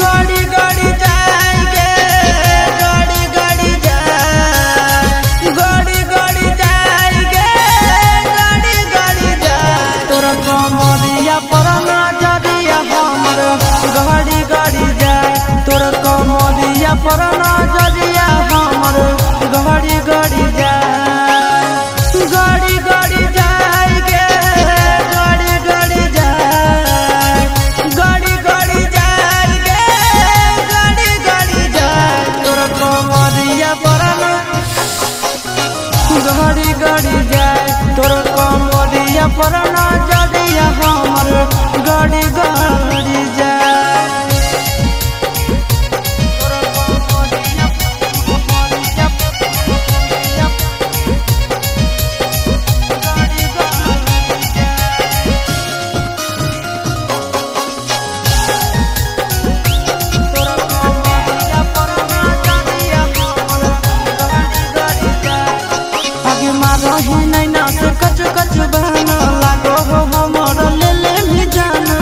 गड़ी गड़ी जाएंगे गड़ी गड़ी जाए गड़ी गड़ी जाएंगे गड़ी गड़ी जाए तोरा कमरिया पर नजरिया हमर गड़ी गड़ी जाए तोरा कमरिया पर नजरिया हमर गड़ी गड़ी जाए गड़ी गड़ी जाएंगे गड़ी गड़ी जाए गड़ी गड़ी जाएंगे गड़ी गड़ी जाए तोरा कमरिया पर गड़ी गड़ी जाए तोरा कमरिया पर नजरिया हमर गड़ी गड़ी जाए कच कच बहना लागो हो हमर ले ले भी जाना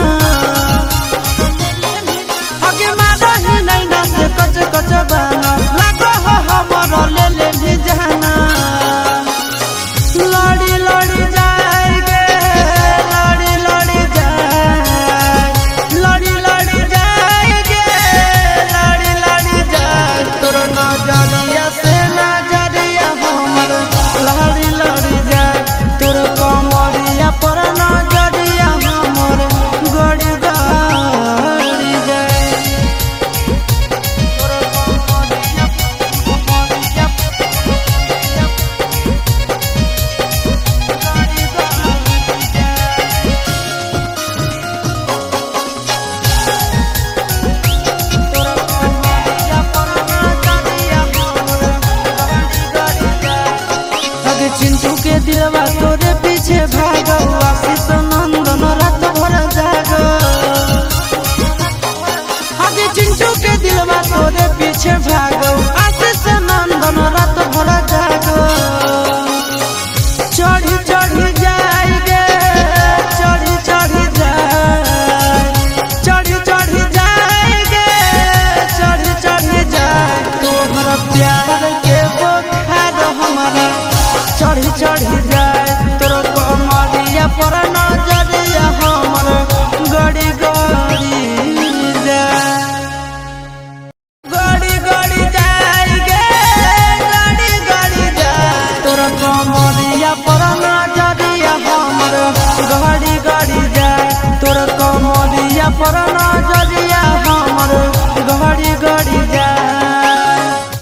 आगे मारा ही नहीं ना से कच कच बहना लागो हो हमर ले ले भी जाना लड़ी लड़ी जाएंगे लड़ी लड़ी जाए लड़ी लड़ी जाएंगे लड़ी लड़ी जाए तोर नजरिया से नजरिया हमर लड़ी लड़ी जाए तोर कमरिया पर नजरिया हमर गड़ी गड़ी जाए तोर कमरिया गड़ी गड़ी जाए तोर कमरिया पर नजरिया हमर गड़ी गड़ी जाए चिंटू के दिलवा तोरे पीछे भागो आशीष नंदन रात भर जागो आगे चिंटू के दिलवा तोरे पीछे भागो आशीष नंदन रात भर जागो चढ़ी चढ़ी जाएंगे चढ़ी चढ़ी जाए चढ़ी चढ़ी जाएंगे चढ़ी चढ़ी जाए तोहरा प्यार के बुखार हमारा चढ़ी चढ़ी जाए तोर कमरिया पर नजरिया हमर गड़ी गड़ी जाए गड़ी गड़ी जाएंगे गड़ी गड़ी जाए तोर कमरिया पर नजरिया हमर गड़ी गड़ी जाए तोर कमरिया पर